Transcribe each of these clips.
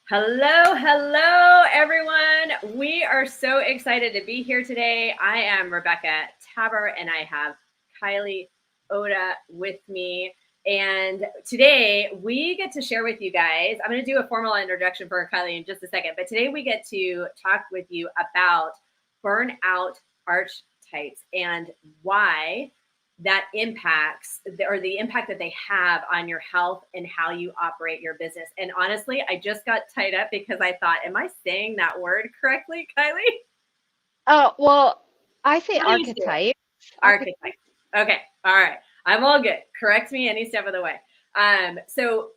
Hello, hello, everyone. We are so excited to be here today. I am Rebecca Tabor, and I have Kylie Ota with me. And today we get to share with you guys. I'm going to do a formal introduction for Kylie in just a second, but today we get to talk with you about burnout archetypes and why that impacts or the impact that they have on your health and how you operate your business. And honestly, I just got tied up because I thought, am I saying that word correctly, Kylie? Well, I say How do you say it? archetype. Archetype. Archetype. Okay. All right. I'm all good. Correct me any step of the way. So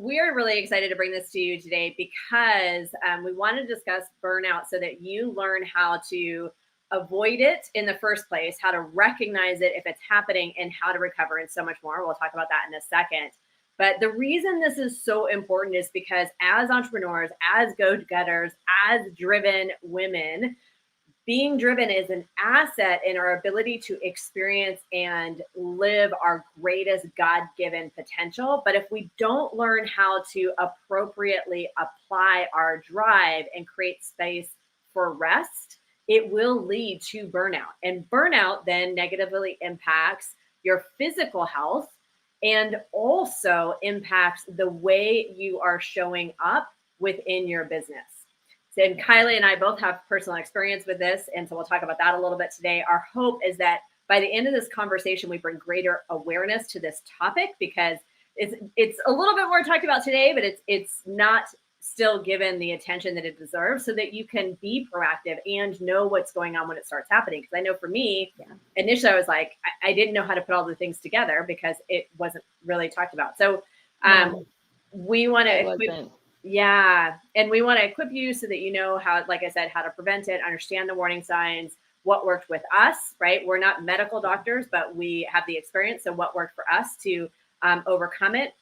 we are really excited to bring this to you today because we want to discuss burnout so that you learn how to avoid it in the first place, how to recognize it if it's happening, and how to recover, and so much more. We'll talk about that in a second. But the reason this is so important is because as entrepreneurs, as go-getters, as driven women, being driven is an asset in our ability to experience and live our greatest God-given potential. But if we don't learn how to appropriately apply our drive and create space for rest, it will lead to burnout. And burnout then negatively impacts your physical health and also impacts the way you are showing up within your business. And Kylie and I both have personal experience with this, and so we'll talk about that a little bit today. Our hope is that by the end of this conversation, we bring greater awareness to this topic because it's a little bit more talked about today, but it's not still given the attention that it deserves, so that you can be proactive and know what's going on when it starts happening. Because I know for me, initially I was like, I didn't know how to put all the things together because it wasn't really talked about. So No, we want to it equip. wasn't. Yeah. And we want to equip you so that you know how, like I said, how to prevent it, understand the warning signs, what worked with us, right? We're not medical doctors, but we have the experience. So what worked for us to overcome it.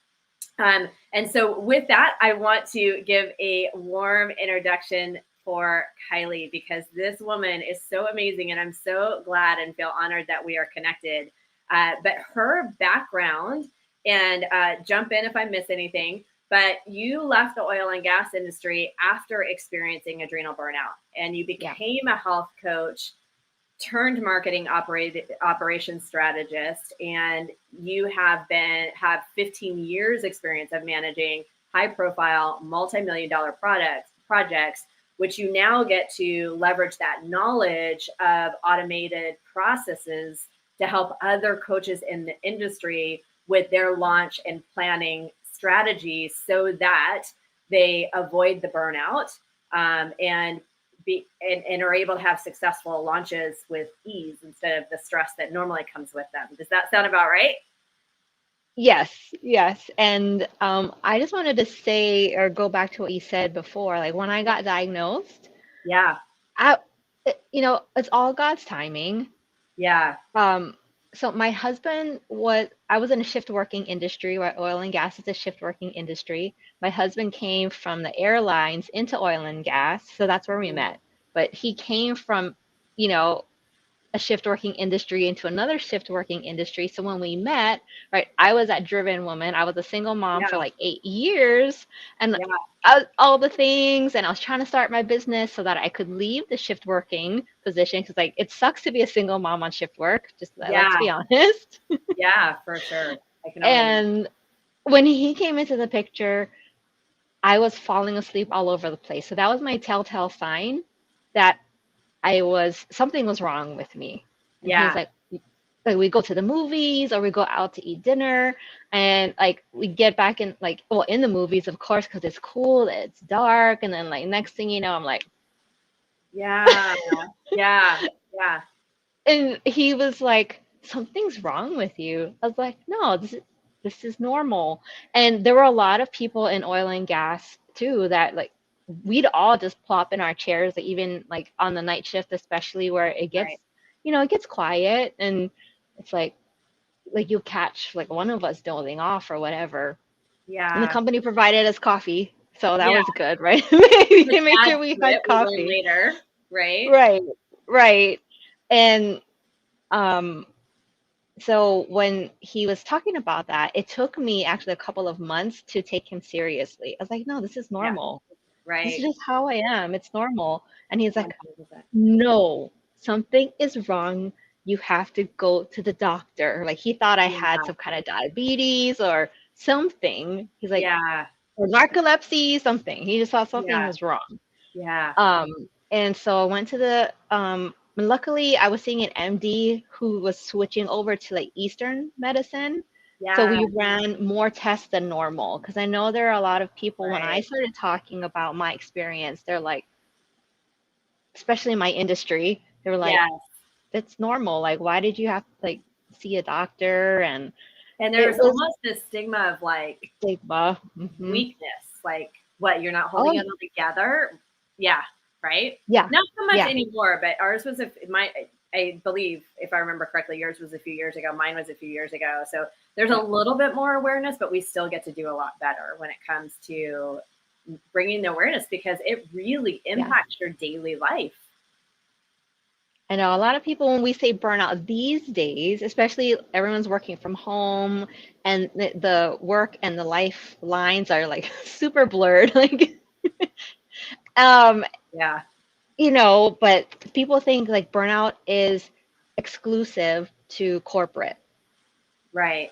And so with that, I want to give a warm introduction for Kylie because this woman is so amazing and I'm so glad and feel honored that we are connected. But her background, and jump in if I miss anything, but you left the oil and gas industry after experiencing adrenal burnout and you Yeah. became a health coach turned marketing operations strategist, and you have 15 years experience of managing high profile multi-million dollar projects, which you now get to leverage that knowledge of automated processes to help other coaches in the industry with their launch and planning strategies so that they avoid the burnout, and and are able to have successful launches with ease instead of the stress that normally comes with them. Does that sound about right? Yes, yes. And I just wanted to say or go back to what you said before. Like when I got diagnosed, Yeah. I, it's all God's timing. Yeah. Um, so my husband I was in a shift working industry, where oil and gas is a shift working industry. My husband came from the airlines into oil and gas, so that's where we met. But he came from, you know, a shift working industry into another shift working industry. So when we met, right, I was that driven woman. I was a single mom for Yeah. like 8 years and Yeah. all the things. And I was trying to start my business so that I could leave the shift working position because, like, it sucks to be a single mom on shift work. Just let's Yeah. be honest. Yeah, for sure. I can only imagine. And when he came into the picture, I was falling asleep all over the place. So that was my telltale sign that something was wrong with me. And he's Yeah. like we go to the movies or we go out to eat dinner and like we get back in like well in the movies of course because it's cool, it's dark, and then like next thing you know I'm like Yeah. Yeah. Yeah. and he was like something's wrong with you. I was like no, this is normal. And there were a lot of people in oil and gas too that like we'd all just plop in our chairs, like even like on the night shift especially where it gets Right. it gets quiet and it's like you'll catch like one of us dozing off or whatever. And the Yeah. company provided us coffee. So that Yeah. was good, right? Which They made adds sure we to had it. We learn coffee. later. Right. Right, right. And um, so when he was talking about that, it took me actually a couple of months to take him seriously. I was like, no, this is Yeah. normal. This is Right. just how I am. It's normal. And he's like, 100%. no, something is wrong. You have to go to the doctor. Like he thought I had Yeah. some kind of diabetes or something. He's like, Yeah. or narcolepsy, something. He just thought something Yeah. was wrong. Yeah. And so I went to the luckily I was seeing an MD who was switching over to like Eastern medicine. So Yeah. we ran more tests than normal because I know there are a lot of people when I Right. started talking about my experience, they're like, especially in my industry, they were like, Yes. it's normal. Like, why did you have to like see a doctor? And And it there's was almost this stigma of like stigma. weakness, like what, you're not Oh, holding it all together. Yeah. Right. yeah, Not so much yeah, anymore, but ours was I believe, if I remember correctly, yours was a few years ago. Mine was a few years ago. So there's a yeah, little bit more awareness, but we still get to do a lot better when it comes to bringing the awareness because it really yeah. impacts your daily life. I know a lot of people, when we say burnout these days, especially everyone's working from home and the work and the life lines are like super blurred. Like, um, Yeah. but people think like burnout is exclusive to corporate, Right.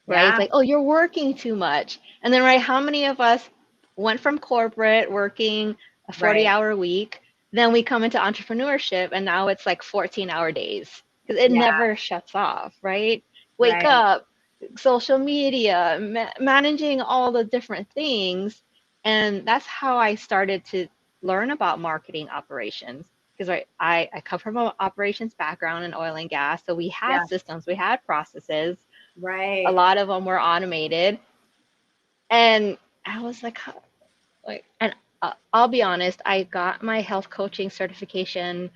right? It's Yeah. like, oh, you're working too much. And then, right, how many of us went from corporate working a Right. 40-hour week, then we come into entrepreneurship and now it's like 14-hour days because it Yeah. never shuts off, right? Wake Right. up, social media, managing all the different things. And that's how I started to learn about marketing operations because I come from an operations background in oil and gas. So we had Yeah. systems, we had processes, a Right. lot of them were automated, and I was like, and I'll be honest, I got my health coaching certification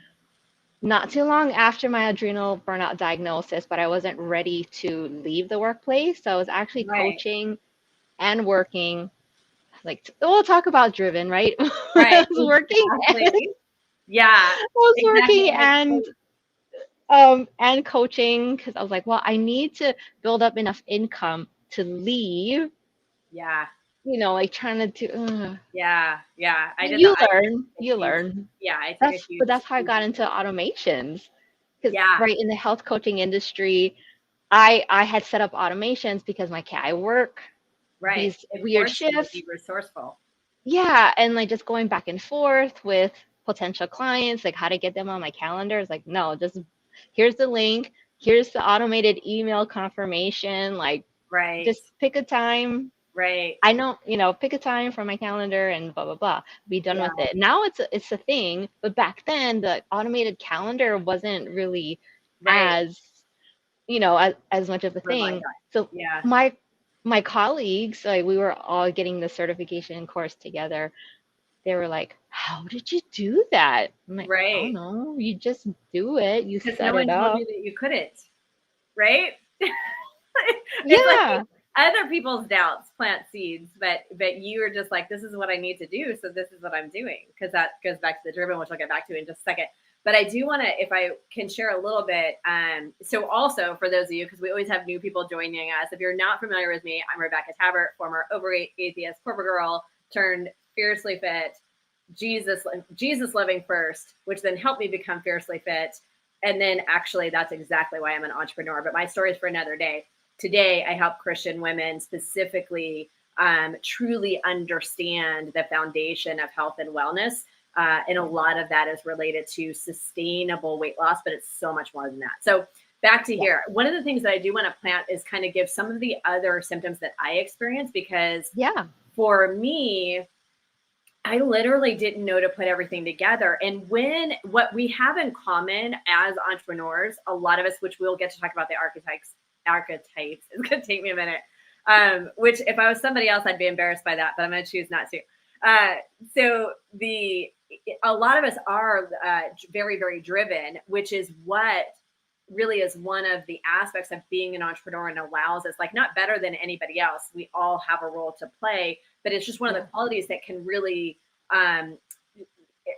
not too long after my adrenal burnout diagnosis, but I wasn't ready to leave the workplace. So I was actually Right. coaching and working. Like, we'll talk about driven, right? Right. I was working Exactly. and Yeah. I was Exactly. working I'm like, and coaching because I was like, well, I need to build up enough income to leave, yeah. like trying to do. Yeah. Yeah. I did that. You I took learn, a you huge, learn. yeah, I took a But huge, that's how I huge, got into automations. Because yeah. right in the health coaching industry, I had set up automations because I work Right. these It weird forced you to shifts. be resourceful. Yeah, and like just going back and forth with potential clients, like how to get them on my calendar. It's like, no, just here's the link, here's the automated email confirmation. Like, Right. just pick a time. Right. I know, pick a time from my calendar and blah blah blah. Be done Yeah. with it. Now it's a thing, but back then the automated calendar wasn't really Right. as, as much of a Oh my thing. God. So Yeah. my colleagues, like we were all getting the certification course together. They were like, "How did you do that?" I'm like, "I don't Right. know. You just do it. You Because no set it one told up." you that you couldn't. Right. It's like Yeah, other people's doubts plant seeds, but you are just like, this is what I need to do, so this is what I'm doing, because that goes back to the driven, which I'll get back to in just a second. But I do want to, if I can share a little bit. So also for those of you, because we always have new people joining us, if you're not familiar with me, I'm Rebecca Tabbert, former overweight atheist corporate girl turned fiercely fit, Jesus loving first, which then helped me become fiercely fit. And then actually that's exactly why I'm an entrepreneur. But my story is for another day. Today, I help Christian women specifically truly understand the foundation of health and wellness. And a lot of that is related to sustainable weight loss, but it's so much more than that. So back to yeah, here. One of the things that I do want to plant is kind of give some of the other symptoms that I experience, because yeah, for me, I literally didn't know to put everything together. And what we have in common as entrepreneurs, a lot of us, which we'll get to talk about the archetypes, it's going to take me a minute. Which if I was somebody else, I'd be embarrassed by that, but I'm going to choose not to. Uh, so a lot of us are very, very driven, which is what really is one of the aspects of being an entrepreneur and allows us, like, not better than anybody else. We all have a role to play, but it's just one of yeah, the qualities that can really um,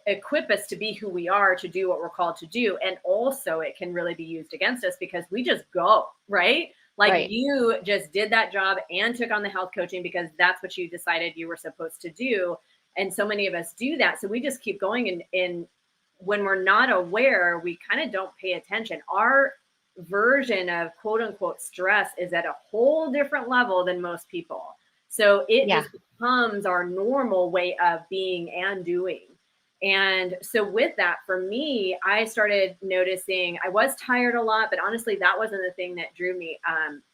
equip us to be who we are, to do what we're called to do. And also it can really be used against us because we just go, right? Like, right. you just did that job and took on the health coaching because that's what you decided you were supposed to do. And so many of us do that. So we just keep going. And when we're not aware, we kind of don't pay attention. Our version of quote unquote stress is at a whole different level than most people. So it Yeah. just becomes our normal way of being and doing. And so with that, for me, I started noticing I was tired a lot, but honestly, that wasn't the thing that drew me.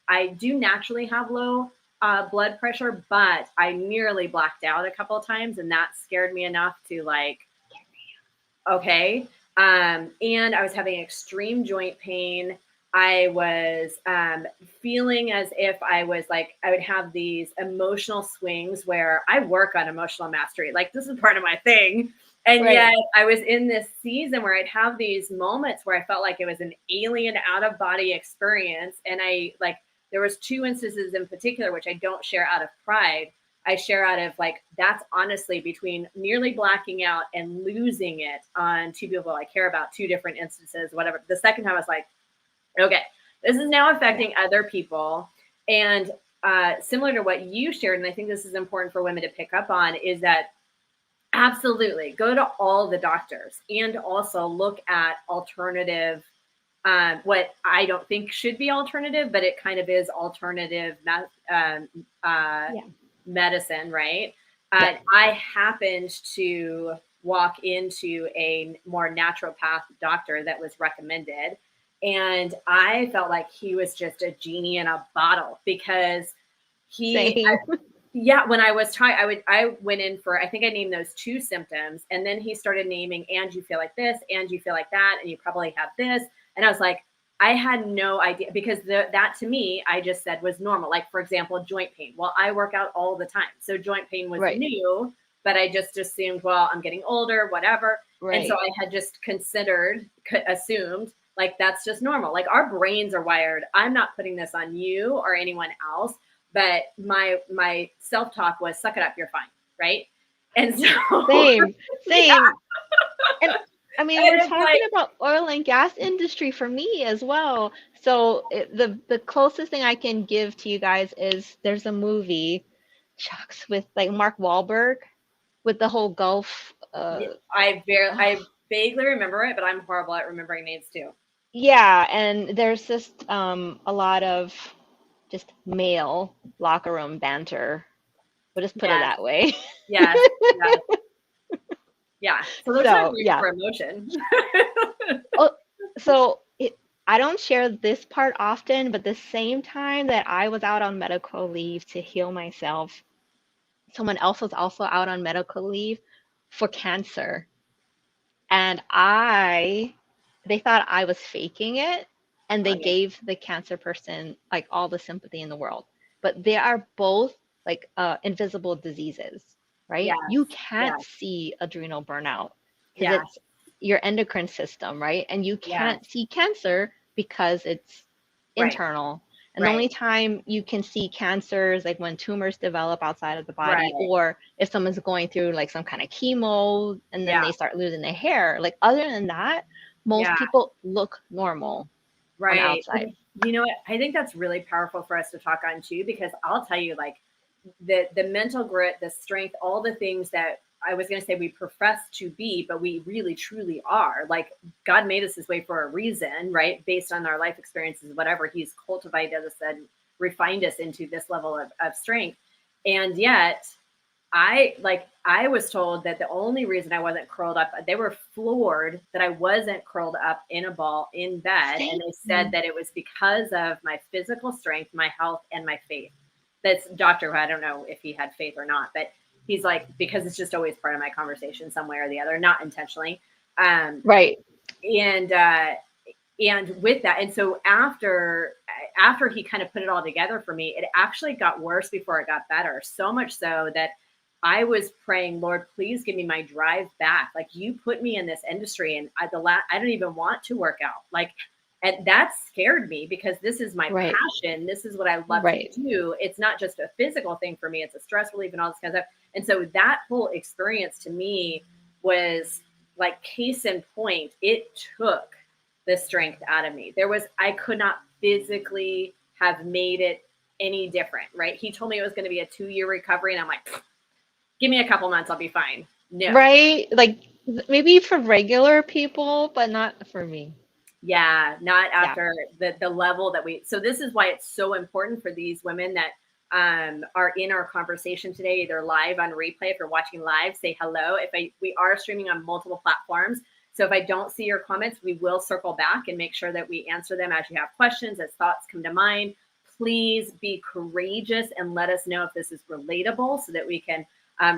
I do naturally have low blood pressure, but I nearly blacked out a couple of times, and that scared me enough to like, okay. And I was having extreme joint pain. I was feeling as if I was like, I would have these emotional swings where I work on emotional mastery. Like, this is part of my thing. And Right. yet I was in this season where I'd have these moments where I felt like it was an alien out of body experience. And there was 2 instances in particular, which I don't share out of pride. I share out of like, that's honestly between nearly blacking out and losing it on 2 people I care about, 2 different instances, whatever. The second time I was like, okay, this is now affecting other people. And similar to what you shared, and I think this is important for women to pick up on, is that absolutely go to all the doctors and also look at alternative, what I don't think should be alternative, but it kind of is alternative medicine, right? Yeah. I happened to walk into a more naturopath doctor that was recommended. And I felt like he was just a genie in a bottle because Same. yeah, when I was trying, I went in for, I think I named those 2 symptoms. And then he started naming, and you feel like this, and you feel like that, and you probably have this. And I was like, I had no idea, because that to me, I just said was normal. Like, for example, joint pain. Well, I work out all the time. So joint pain was Right. new, but I just assumed, well, I'm getting older, whatever. And so Right. I had just assumed like, that's just normal. Like, our brains are wired. I'm not putting this on you or anyone else. But my self-talk was, suck it up, you're fine, right? And so Same. yeah, Same. And I mean, and we're it's like, talking about oil and gas industry for me as well. So the closest thing I can give to you guys is there's a movie, shucks, with like Mark Wahlberg with the whole Gulf. I vaguely remember it, but I'm horrible at remembering names too. Yeah, and there's just a lot of just male locker room banter. We'll just put it Yes, that way. yes, yes, yeah. So there's no So room yeah. for emotion. Oh, so I don't share this part often, but the same time that I was out on medical leave to heal myself, someone else was also out on medical leave for cancer. And they thought I was faking it, and they Funny. gave the cancer person like all the sympathy in the world. But they are both like invisible diseases, right? Yes, You can't yes, see adrenal burnout because yes, it's your endocrine system, right? And you yes. can't see cancer because it's Right, internal. And the right, only time you can see cancer is like when tumors develop outside of the body, right. or if someone's going through like some kind of chemo and then Yeah, they start losing their hair. Like other than that, most yeah. people look normal on the Right. outside. You know what? I think that's really powerful for us to talk on too, because I'll tell you, like, the mental grit, the strength, all the things that I was going to say we profess to be, but we really truly are. Like, God made us this way for a reason, right? Based on our life experiences, whatever. He's cultivated us and refined us into this level of strength. And yet, I was told that the only reason I wasn't curled up, they were floored that I wasn't curled up in a ball in bed. And they said Same. that it was because of my physical strength, my health, and my faith. That's Dr. I don't know if he had faith or not, but he's like, because it's just always part of my conversation some way or the other, not intentionally. Um, Right. and and with that, and so after he kind of put it all together for me, it actually got worse before it got better. So much so that I was praying, Lord, please give me my drive back. Like, you put me in this industry, and I don't even want to work out. Like, and that scared me because this is my Right. passion. This is what I love to Right. do. It's not just a physical thing for me. It's a stress relief and all this kind of stuff. And so that whole experience to me was like, case in point, it took the strength out of me. I could not physically have made it any different, right? He told me it was going to be a 2-year recovery, and I'm like, Give me a couple months, I'll be fine. No. Right? Like maybe for regular people, but not for me. Yeah, not Yeah. after the level that so this is why it's so important for these women that are in our conversation today, either live on replay. If you're watching live, say hello. We are streaming on multiple platforms. So if I don't see your comments, we will circle back and make sure that we answer them as you have questions, as thoughts come to mind. Please be courageous and let us know if this is relatable so that we can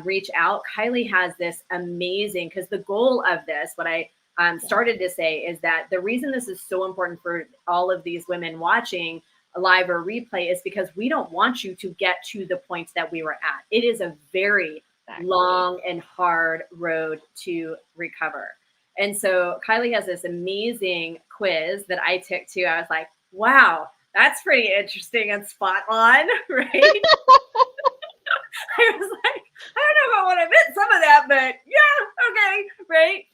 reach out. Kylie has this amazing, because the goal of this, what I started to say, is that the reason this is so important for all of these women watching live or replay is because we don't want you to get to the point that we were at. It is a very long and hard road to recover. And so Kylie has this amazing quiz that I took too. I was like, wow, that's pretty interesting and spot on, right? I was like, I don't know if I want to admit some of that, but yeah, okay, right?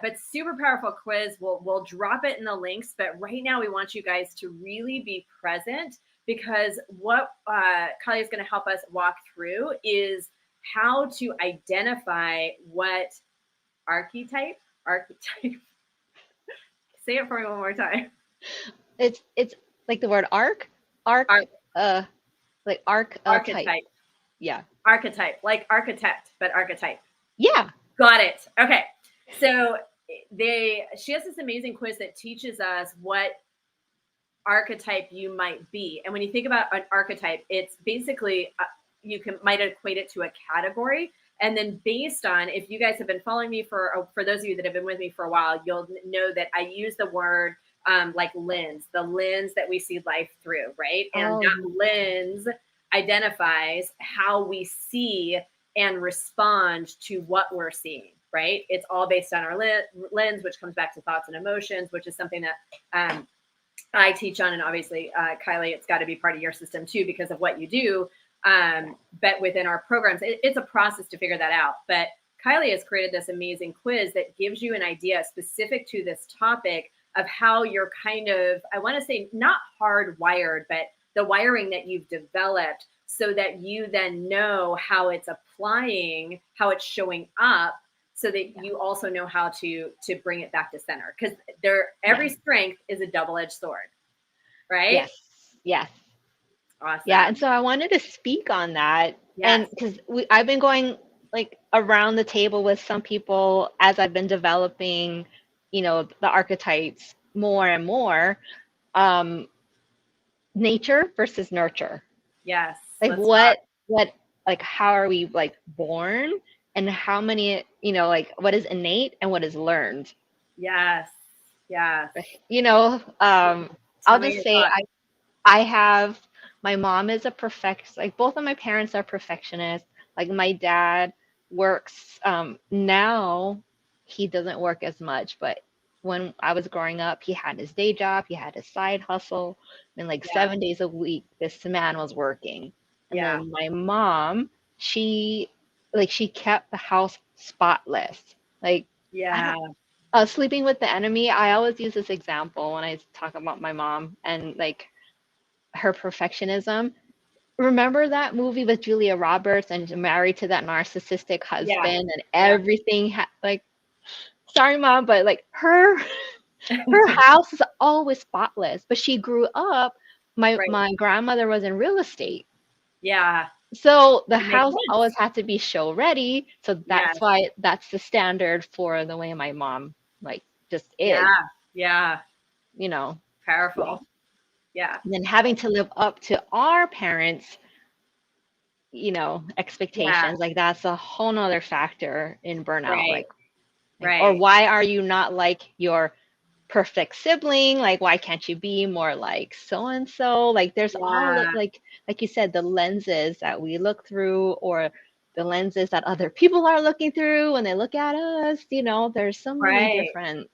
But super powerful quiz. We'll drop it in the links. But right now, we want you guys to really be present, because what Kylie is going to help us walk through is how to identify what archetype. Say it for me one more time. It's like the word archetype. Yeah. Archetype, like architect, but archetype. Yeah. Got it. Okay. So she has this amazing quiz that teaches us what archetype you might be. And when you think about an archetype, it's basically might equate it to a category. And then based on, if you guys have been following me for those of you that have been with me for a while, you'll know that I use the word like lens, the lens that we see life through, right? And that lens identifies how we see and respond to what we're seeing, right? It's all based on our lens, which comes back to thoughts and emotions, which is something that I teach on. And obviously, Kylie, it's got to be part of your system too, because of what you do. But within our programs, it's a process to figure that out. But Kylie has created this amazing quiz that gives you an idea specific to this topic of how you're kind of, I want to say, not hardwired, but the wiring that you've developed, so that you then know how it's applying, how it's showing up, so that you also know how to bring it back to center. Because every strength is a double-edged sword, right? Yes. Yes. Awesome. Yeah, and so I wanted to speak on that. Yes. And because I've been going like around the table with some people as I've been developing, the archetypes more and more. Nature versus nurture. Yes. Like like how are we like born, and how many, what is innate and what is learned? Yes. Yes. I'll just say I have, my mom is like both of my parents are perfectionists. Like my dad works, now he doesn't work as much, but when I was growing up, he had his day job, he had his side hustle, and 7 days a week, this man was working. And then my mom, she kept the house spotless. Sleeping with the enemy, I always use this example when I talk about my mom and her perfectionism. Remember that movie with Julia Roberts and married to that narcissistic husband, and everything sorry mom, but her house is always spotless, but she grew up, my grandmother was in real estate. Yeah. So the house always had to be show ready. So that's why that's the standard for the way my mom just is. Yeah. Powerful. Yeah. And then having to live up to our parents, expectations, that's a whole nother factor in burnout. Or why are you not like your perfect sibling? Why can't you be more like so and so? There's all the, like you said, the lenses that we look through, or the lenses that other people are looking through when they look at us. There's so many different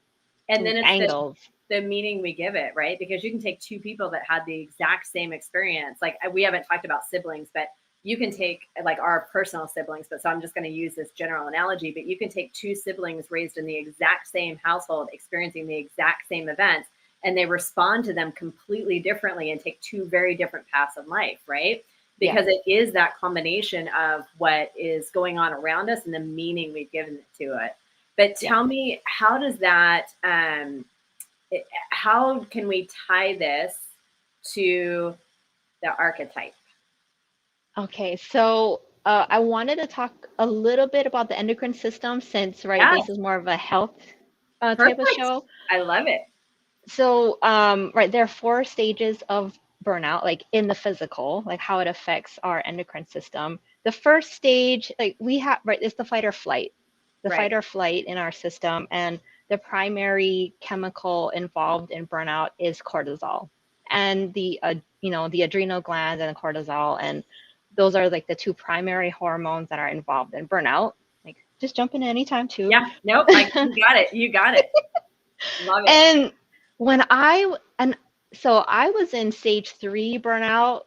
angles. The meaning we give it, right? Because you can take two people that had the exact same experience. We haven't talked about siblings, but you can take our personal siblings, but so I'm just going to use this general analogy, but you can take two siblings raised in the exact same household, experiencing the exact same events, and they respond to them completely differently and take two very different paths in life, right? because it is that combination of what is going on around us and the meaning we've given to it. But tell me, how does that, how can we tie this to the archetype? Okay, so I wanted to talk a little bit about the endocrine system since, right, Yes, this is more of a health type of perfect. show. I love it. So, right, there are four stages of burnout, like in the physical, like how it affects our endocrine system. The first stage, like we have, right, is the Right. fight or flight in our system. And the primary chemical involved in burnout is cortisol and the adrenal glands and the cortisol. And those are like the two primary hormones that are involved in burnout. Like just jump in anytime too. Yeah. Nope. You got it. You got it. Love it. And when and so I was in stage 3 burnout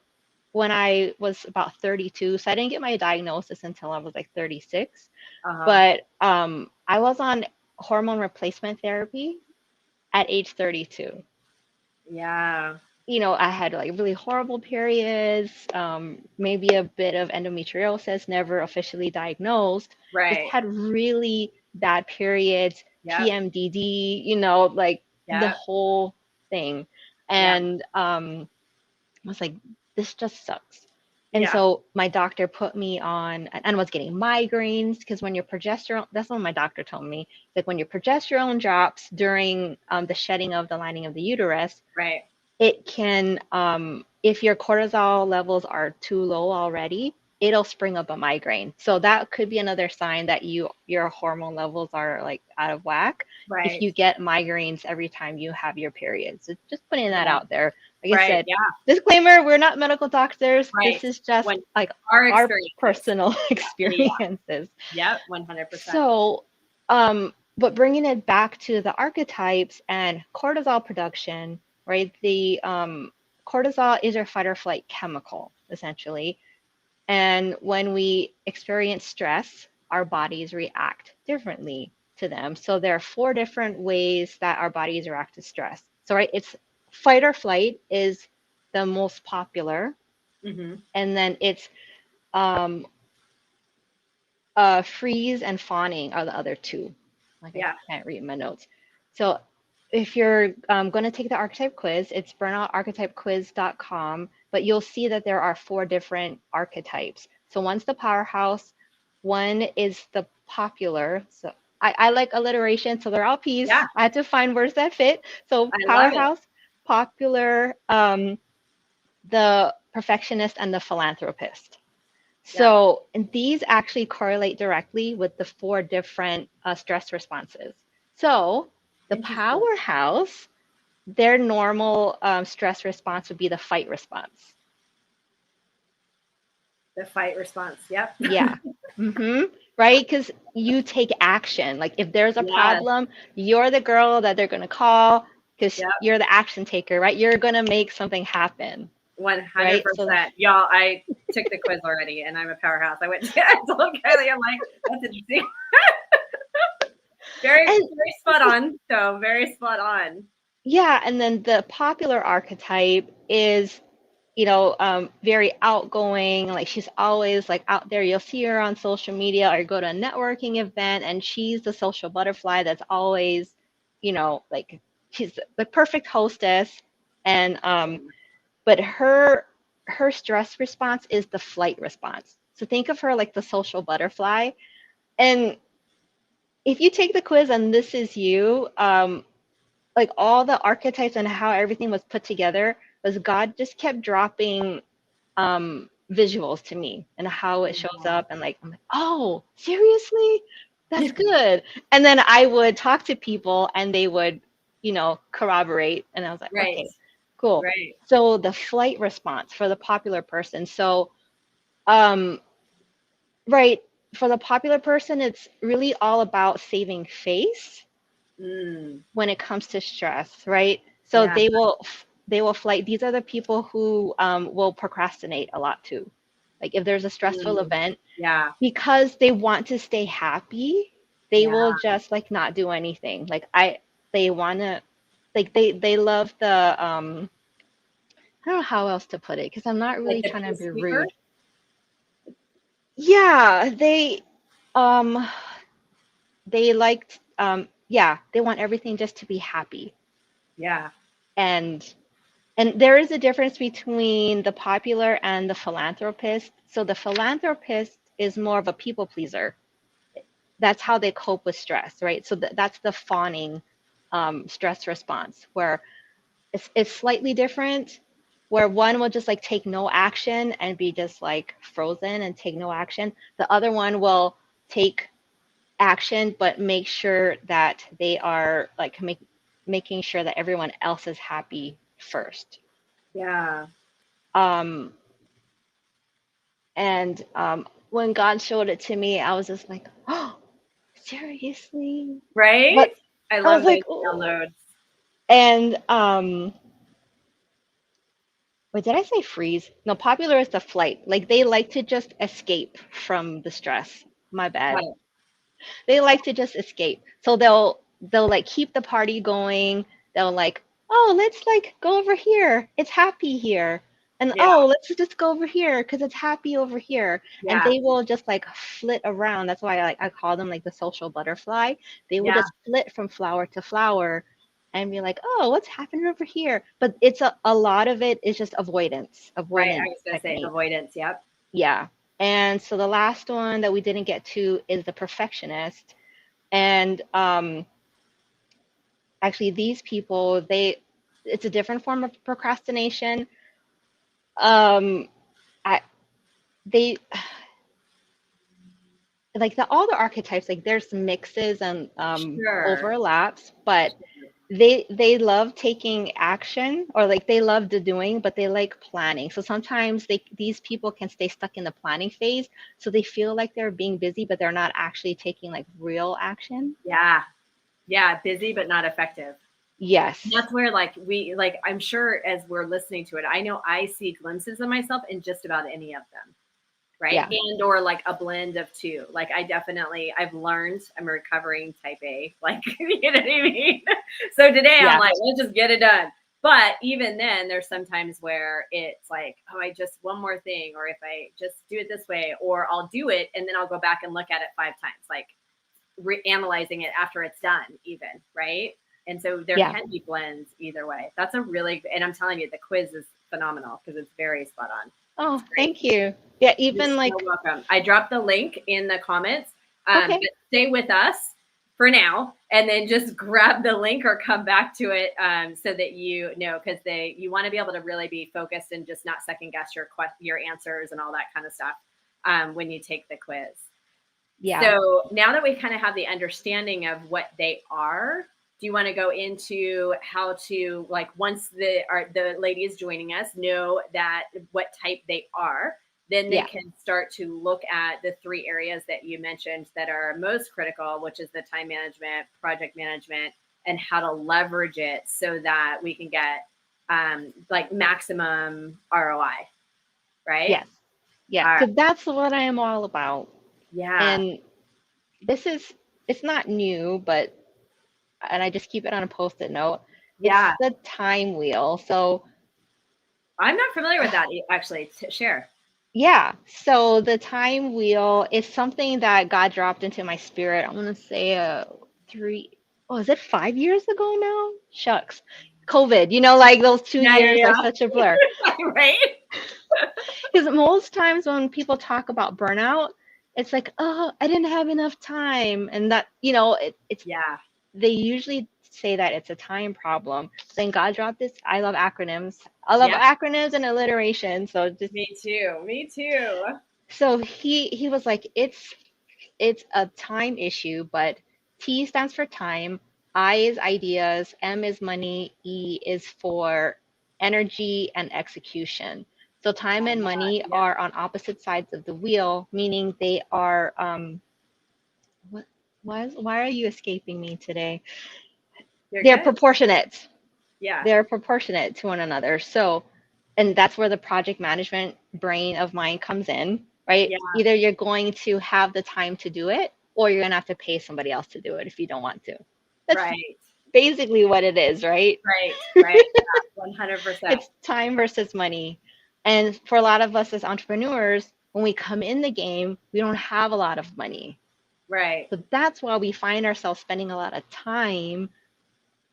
when I was about 32. So I didn't get my diagnosis until I was like 36. Uh-huh. But I was on hormone replacement therapy at age 32. Yeah. I had like really horrible periods, maybe a bit of endometriosis, never officially diagnosed, just Right. had really bad periods, Yep. PMDD, like the Yep. whole thing. Yeah. And I was like, this just sucks. And Yeah. so my doctor put me on, and I was getting migraines because when your progesterone, that's what my doctor told me, like when your progesterone drops during the shedding of the lining of the uterus, Right. it can, if your cortisol levels are too low already, it'll spring up a migraine. So that could be another sign that your hormone levels are like out of whack if Right. you get migraines every time you have your period. So just putting that Yeah. out there. Like I Right. said, Yeah. disclaimer, we're not medical doctors. This Right. is just When like our our experiences. personal Yeah. experiences. Yep. 100%. So, but bringing it back to the archetypes and cortisol production, right? The cortisol is our fight or flight chemical, essentially. And when we experience stress, our bodies react differently to them. So there are four different ways that our bodies react to stress. So, right, it's fight or flight is the most popular, Mm-hmm. and then it's um, freeze and fawning are the other two. Like I Yeah. can't read my notes. So if you're going to take the archetype quiz, it's burnoutarchetypequiz.com, but you'll see that there are four different archetypes. So one's the powerhouse, one is the popular. So I like alliteration, so they're all P's. Yeah. I had to find words that fit. So I love it. powerhouse, popular, the perfectionist, and the philanthropist. Yeah. So, and these actually correlate directly with the four different stress responses. So, the Interesting. powerhouse, their normal stress response would be the fight response. The fight response. Yep. Yeah. Right? Because you take action. Like if there's a Yes. problem, you're the girl that they're going to call because Yep. you're the action taker, right? You're going to make something happen, right? So, 100%. Y'all, I took the quiz already and I'm a powerhouse. I went to, I told Kylie, I'm like, that's interesting. Very, and very spot on. So very spot on. yeah, and then the popular archetype is very outgoing. Like she's always like out there. You'll see her on social media or go to a networking event, and she's the social butterfly that's always, like she's the perfect hostess. And but her stress response is the flight response. So think of her like the social butterfly. And if you take the quiz and this is you, like all the archetypes and how everything was put together was God just kept dropping visuals to me and how it shows up and like I'm like, oh, seriously? That's good. And then I would talk to people and they would, corroborate and I was like, Right. okay, cool. Right. So the flight response for the popular person. So um right, for the popular person, it's really all about saving face Mm. when it comes to stress, right? So Yeah. they will flight. These are the people who will procrastinate a lot too. Like if there's a stressful Mm. event, Yeah. because they want to stay happy, they Yeah. will just like not do anything. They wanna, like they love the I don't know how else to put it because I'm not Like really the trying to be peacemaker. rude. Yeah, um they liked yeah, they want everything just to be happy. Yeah. And there is a difference between the popular and the philanthropist. So the philanthropist is more of a people pleaser. That's how they cope with stress, right? So that's the fawning stress response, where it's slightly different, where one will just like take no action and be just like frozen and take no action. The other one will take action, but make sure that they are like making sure that everyone else is happy first. Yeah. Um, and when God showed it to me, I was just like, oh, seriously? Right? But I I was love like, those oh. downloads. And wait, did I say freeze? No, popular is the flight. Like they like to just escape from the stress. My Got bad. it. They like to just escape. So they'll like keep the party going. They'll like, oh, let's like go over here. It's happy here. And Yeah. oh, let's just go over here because it's happy over here. And Yeah. they will just like flit around. That's why I call them like the social butterfly. They will Yeah. just flit from flower to flower and be like, oh, what's happening over here? But it's a lot of it is just Right. I avoidance was going to say technique. avoidance. Yep. Yeah. And so the last one that we didn't get to is the perfectionist. And actually, these people, it's a different form of procrastination. Um, I, they like all the archetypes, like there's mixes and Sure. overlaps, but they love taking action, or like they love the doing, but they like planning. So sometimes these people can stay stuck in the planning phase, so they feel like they're being busy, but they're not actually taking like real action. Yeah. Yeah. Busy, but not effective. Yes. That's where like I'm sure as we're listening to it, I know I see glimpses of myself in just about any of them. Right. Yeah. And or like a blend of two. Like I've learned I'm a recovering type A. Like, you know what I mean? So today I'm Yeah. like, let's just get it done. But even then, there's sometimes where it's like, oh, I just one more thing, or if I just do it this way, or I'll do it and then I'll go back and look at it 5 times, like analyzing it after it's done, even, right? And so there Yeah. can be blends either way. That's a really, and I'm telling you, the quiz is phenomenal because it's very spot on. Oh, It's great. thank you. Yeah, You're even so like, welcome. I dropped the link in the comments. okay. But stay with us for now, and then just grab the link or come back to it, so that you know, because you want to be able to really be focused and just not second guess your answers and all that kind of stuff, when you take the quiz. Yeah. So now that we kind of have the understanding of what they are, do you want to go into how to, like, once the ladies joining us know that what type they are, then they Yeah. can start to look at the 3 areas that you mentioned that are most critical, which is the time management, project management, and how to leverage it so that we can get like maximum ROI, right? Yes. Yeah. All right. Because that's what I am all about. Yeah. And this is, it's not new, but, and I just keep it on a post-it note. It's Yeah. the time wheel. So, I'm not familiar with that actually. Share. yeah. So the time wheel is something that God dropped into my spirit. I want to say three, oh, is it 5 years ago now? Shucks. COVID, like those two Yeah, years are yeah, such a blur. yeah. Right? Because most times when people talk about burnout, it's like, oh, I didn't have enough time. And that, it's, Yeah. they usually say that it's a time problem. Then God dropped this. I love acronyms. I love Yeah. acronyms and alliteration. So just, Me too. Me too. so he was like, it's a time issue, but T stands for time, I is ideas, M is money, E is for energy and execution. So time and money Yep. are on opposite sides of the wheel, meaning they are what why are you escaping me today? You're They're good. proportionate. Yeah. They're proportionate to one another. So, and that's where the project management brain of mine comes in, right? Yeah. Either you're going to have the time to do it, or you're going to have to pay somebody else to do it if you don't want to. That's Right. basically what it is, right? Right. Right. Yeah. 100%. It's time versus money. And for a lot of us as entrepreneurs, when we come in the game, we don't have a lot of money. Right. So that's why we find ourselves spending a lot of time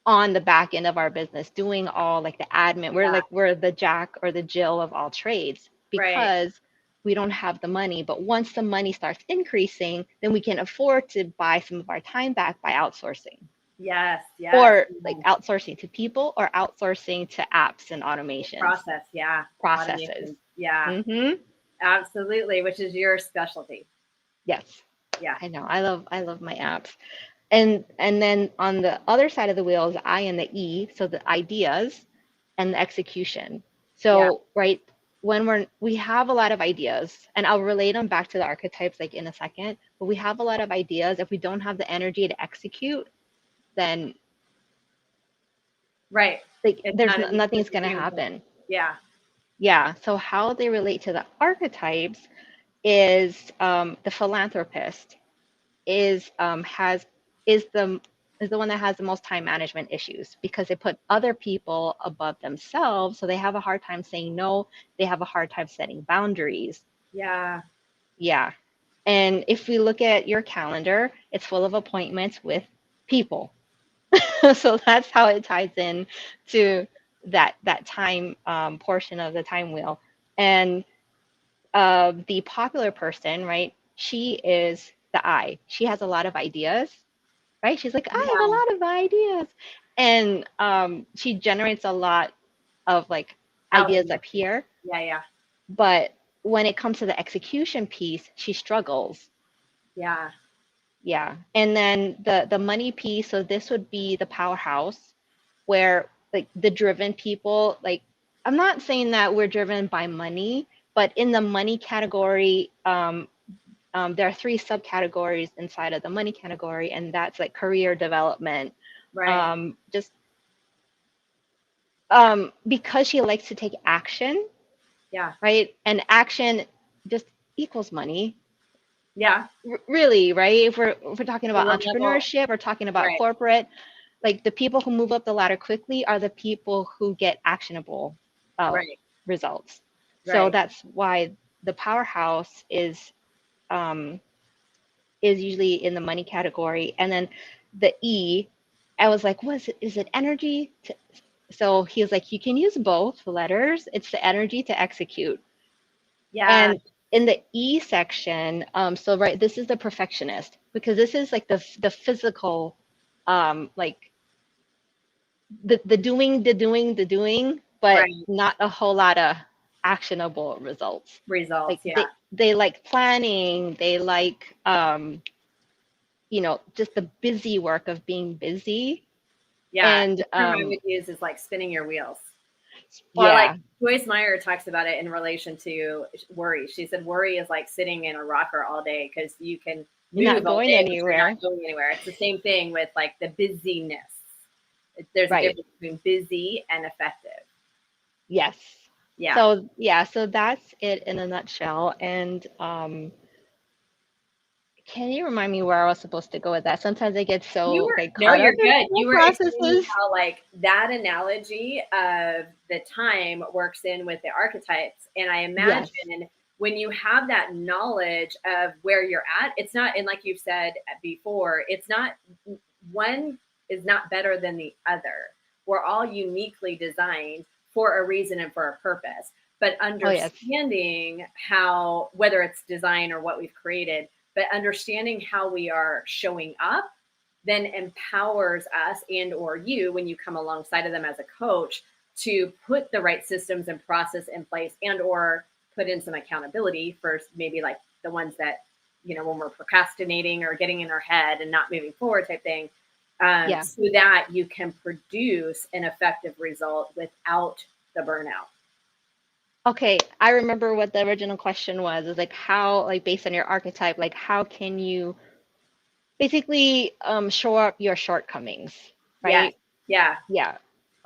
on the back end of our business, doing all like the admin. Yeah. We're the Jack or the Jill of all trades Right. because we don't have the money. But once the money starts increasing, then we can afford to buy some of our time back by outsourcing, Yes. Yes. or like outsourcing to people or outsourcing to apps and automations, Process. Yeah. processes. Automation. Yeah. Mm-hmm. Absolutely. Which is your specialty. Yes, Yeah. I know. I love my apps. And then on the other side of the wheel is I and the E, so the ideas and the execution. Yeah. So, right, when we have a lot of ideas, and I'll relate them back to the archetypes like in a second, but we have a lot of ideas. If we don't have the energy to execute, then Right. like It's there's not an nothing's easy going to unicorn. happen. Yeah. Yeah. So how they relate to the archetypes is the philanthropist is has is the is the one that has the most time management issues because they put other people above themselves, so they have a hard time saying no, they have a hard time setting boundaries. Yeah. Yeah. And if we look at your calendar, it's full of appointments with people. So that's how it ties in to that time portion of the time wheel. And the popular person, right? She is the I. She has a lot of ideas, right? She's like, I have a Yeah. lot of ideas. And she generates a lot of like ideas Output. up here. Yeah. Yeah. But when it comes to the execution piece, she struggles. Yeah. Yeah. And then the money piece, so this would be the powerhouse where like the driven people, like I'm not saying that we're driven by money, but in the money category, there are three subcategories inside of the money category, and that's like career development. Right. Just because she likes to take action, Yeah. right? And action just equals money, Yeah. really, right? If we're talking The about one level. entrepreneurship, we're talking about Right. corporate, like the people who move up the ladder quickly are the people who get actionable uh, Right. results. So Right. that's why the powerhouse um, is usually in the money category. And then the E, I was like, what is it? Is it energy? So he was like, you can use both letters. It's the energy to execute. Yeah. And in the E section, so right, this is the perfectionist because this is like the physical, like the doing, but Right. not a whole lot of actionable results. Like Results. Yeah. they like planning, they like just the busy work of being busy. Yeah. And The term I would use is like spinning your wheels. Or like yeah, Joyce Meyer talks about it in relation to worry. She said worry is like sitting in a rocker all day because you can you're not move all going day, but you're anywhere. not going anywhere. It's the same thing with like the busyness. There's a Right. difference between busy and effective. Yes. Yeah. So yeah, so that's it in a nutshell. And can you remind me where I was supposed to go with that? Sometimes I get You so were like no, caught you're up in good. the You were explaining processes. how like that analogy of the time works in with the archetypes. And I Yes. imagine when you have that knowledge of where you're at, it's not, and like you've said before, it's not one is not better than the other. We're all uniquely designed for a reason and for a purpose. But Oh yes. understanding how, whether it's design or what we've created, but understanding how we are showing up then empowers us and or you when you come alongside of them as a coach to put the right systems and process in place and or put in some accountability for maybe like the ones that when we're procrastinating or getting in our head and not moving forward type thing, Yeah. so that you can produce an effective result without the burnout. Okay, I remember what the original question was. Is like how, like based on your archetype, like how can you basically show up your shortcomings, Yes. right? Yeah. Yeah.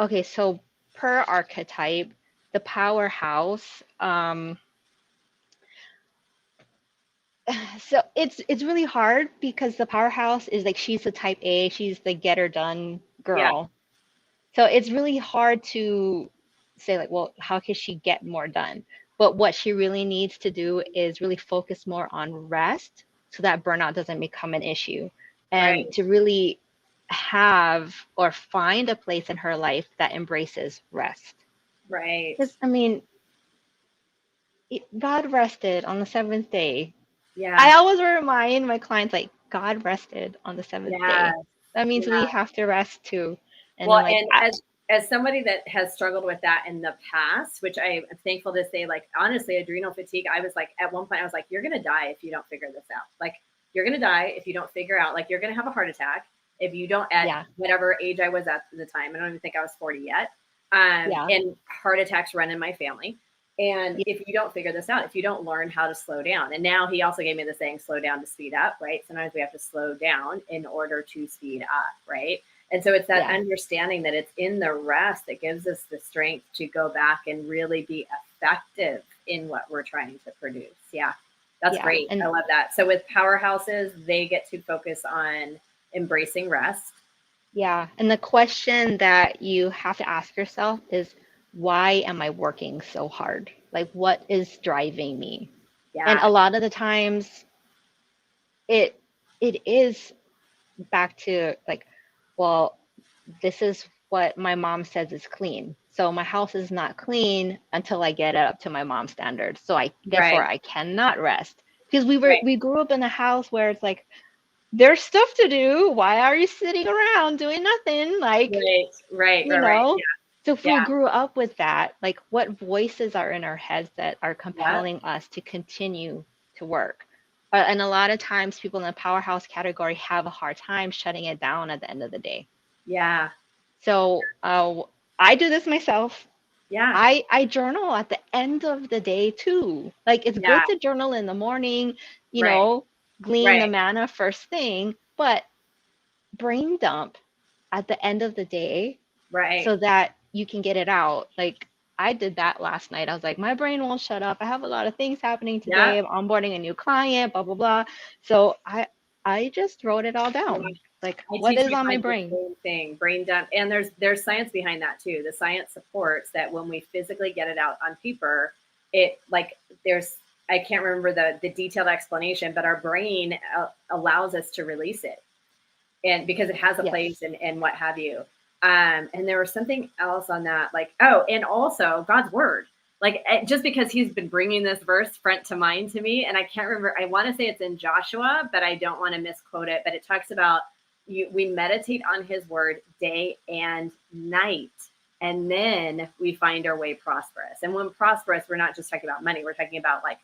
Okay, so per archetype, the powerhouse, so it's really hard because the powerhouse is like she's the type A, she's the get her done Yeah. girl. So it's really hard to say like, well, how can she get more done? But what she really needs to do is really focus more on rest so that burnout doesn't become an issue, Right. and to really have or find a place in her life that embraces rest. Right. Because, I mean, God rested on the seventh day. I Yeah. always remind my clients, like, God rested on the seventh Yeah. day. That means we Yeah. have to rest too. And I'm Well, like, and as somebody that has struggled with that in the past, which I am thankful to say, like honestly, adrenal fatigue, I was like at one point I was like, you're gonna die if you don't figure this out. Like you're gonna die if you don't figure out, like you're gonna have a heart attack if you don't at yeah, whatever age I was at the time. I don't even think I was 40 yet. yeah, And heart attacks run in my family. And yeah, if you don't figure this out, if you don't learn how to slow down, and now he also gave me the saying, slow down to speed up, right? Sometimes we have to slow down in order to speed up, right? And so it's that yeah, understanding that it's in the rest that gives us the strength to go back and really be effective in what we're trying to produce. Yeah, that's yeah. great. I And love that. So with powerhouses, they get to focus on embracing rest. yeah, and the question that you have to ask yourself is, why am I working so hard? Like, what is driving me? And Yeah, a lot of the times, it it is back to like, well, this is what my mom says is clean. So my house is not clean until I get it up to my mom's standards. So I therefore right, I cannot rest. Because right, we grew up in a house where it's like, there's stuff to do. Why are you sitting around doing nothing? Like, right, right, you right, right. know? So if we Yeah, grew up with that, like, what voices are in our heads that are yeah, compelling us to continue to work? And a lot of times people in the powerhouse category have a hard time shutting it down at the end of the day. yeah, So I do this myself. yeah, I journal at the end of the day too. Like, it's yeah, good to journal in the morning, you right, know, glean the right, manna first thing, but brain dump at the end of the day right. so that you can get it out. Like, I did that last night. I was like, my brain won't shut up. I have a lot of things happening Yeah. today. I'm onboarding a new client, blah blah blah. So I just wrote it all down. Like, I what teach is my on my clients the brain? same thing, brain dump. And there's science behind that too. The science supports that when we physically get it out on paper, it like there's I can't remember the detailed explanation, but our brain allows us to release it, and because it has a place Yes. and what have you. And there was something else on that, like oh, and also God's word. Like just because he's been bringing this verse front to mind to me, and I can't remember. I want to say it's in Joshua, but I don't want to misquote it. But it talks about we meditate on his word day and night, and then we find our way prosperous. And when prosperous, we're not just talking about money, we're talking about like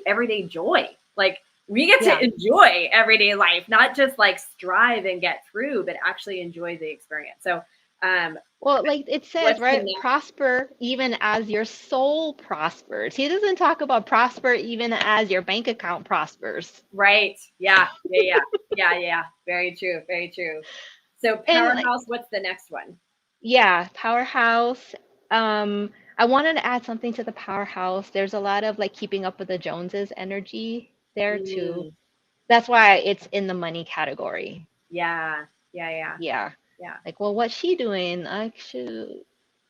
everyday joy. Like we get to Yeah. enjoy everyday life, not just like strive and get through, but actually enjoy the experience. So um Well, like it says, what's the right? next? Prosper even as your soul prospers. He doesn't talk about prosper even as your bank account prospers. Right, yeah, yeah, yeah, yeah, yeah, very true, very true. So And like, powerhouse, what's the next one? yeah, powerhouse. I wanted to add something to the powerhouse. There's a lot of like keeping up with the Joneses energy there too. Mm, That's why it's in the money category. yeah, yeah, yeah, Yeah. yeah. Like, well, what's she doing?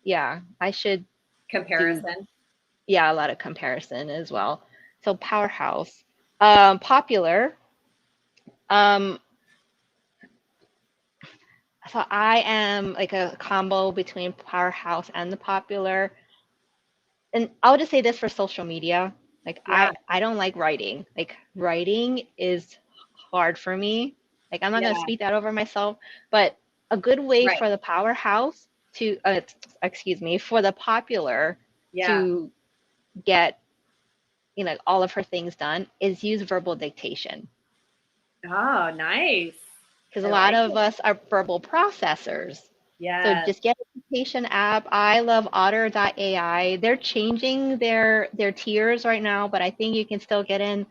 Yeah, I should do, Comparison. yeah, a lot of comparison as well. So powerhouse. Popular. Um, so I am like a combo between powerhouse and the popular. And I'll just say this for social media. Like, Yeah, I don't like writing. Like, writing is hard for me. Like, I'm not gonna yeah, speak that over myself, but a good way right, for the powerhouse to excuse me, for the popular yeah. to get, all of her things done is use verbal dictation. Oh, nice. Because a I lot like of it. us are verbal processors. So Yes. just get a dictation app. I love otter.ai. They're changing their tiers right now, but I think you can still get in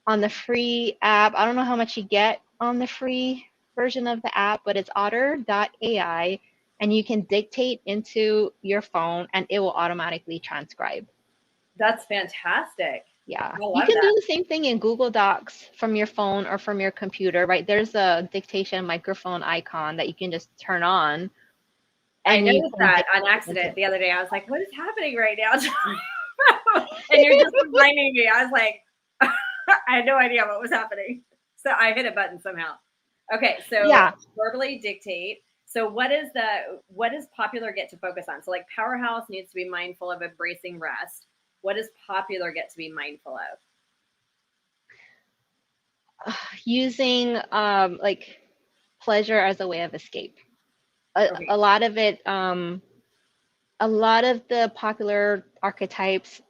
on the free app. I don't know how much you get on the free version of the app, but it's otter.ai, and you can dictate into your phone and it will automatically transcribe. That's fantastic. Yeah. I You love can that. do the same thing in Google Docs from your phone or from your computer, right? There's a dictation microphone icon that you can just turn on I and you noticed can that dictate on accident into. the other day. I was like, what is happening right now? And you're just reminding me. I was like, I had no idea what was happening. So I hit a button somehow. Okay, so Yeah. verbally dictate. So what does popular get to focus on? So like powerhouse needs to be mindful of embracing rest. What does popular get to be mindful of? Using like pleasure as a way of escape. A, Okay. a lot of it, a lot of the popular archetypes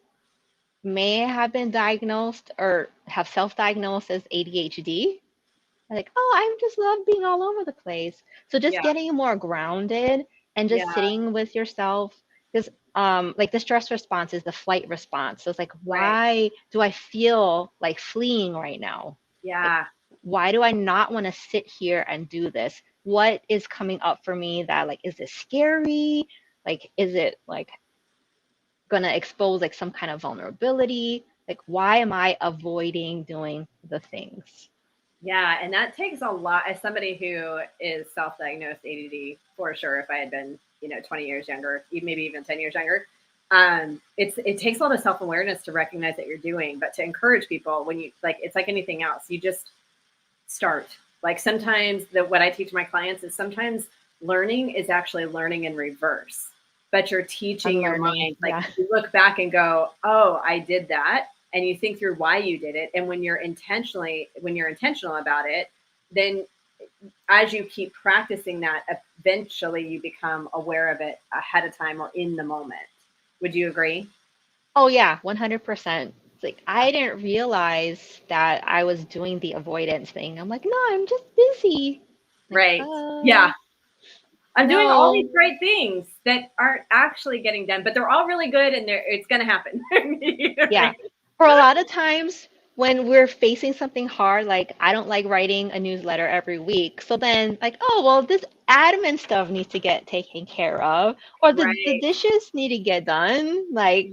may have been diagnosed or have self-diagnosed as ADHD. Like, oh, I just love being all over the place. So just Yeah. getting more grounded and just Yeah. sitting with yourself, because like the stress response is the flight response. So it's like, Right. why do I feel like fleeing right now? Like, Yeah. why do I not want to sit here and do this? What is coming up for me that like, is this scary? Like, is it like gonna expose like some kind of vulnerability? Like, why am I avoiding doing the things? Yeah, and that takes a lot as somebody who is self-diagnosed ADD for sure. If I had been, 20 years younger, maybe even 10 years younger, it takes a lot of self-awareness to recognize that you're doing, but to encourage people when you like, it's like anything else. You just start. Like sometimes what I teach my clients is sometimes learning is actually learning in reverse, but you're teaching your Unlearning. mind. Like Yeah. you look back and go, oh, I did that. And you think through why you did it. And when you're intentional about it, then as you keep practicing that, eventually you become aware of it ahead of time or in the moment. Would you agree? Oh yeah, 100%. It's like I didn't realize that I was doing the avoidance thing. I'm like, no, I'm just busy. Like, Right. Yeah. I'm doing all these no. great things that aren't actually getting done, but they're all really good and it's going to happen. Yeah. For a lot of times when we're facing something hard, like I don't like writing a newsletter every week. So then like, oh, well, this admin stuff needs to get taken care of, or the Right. dishes need to get done. Yes. Like,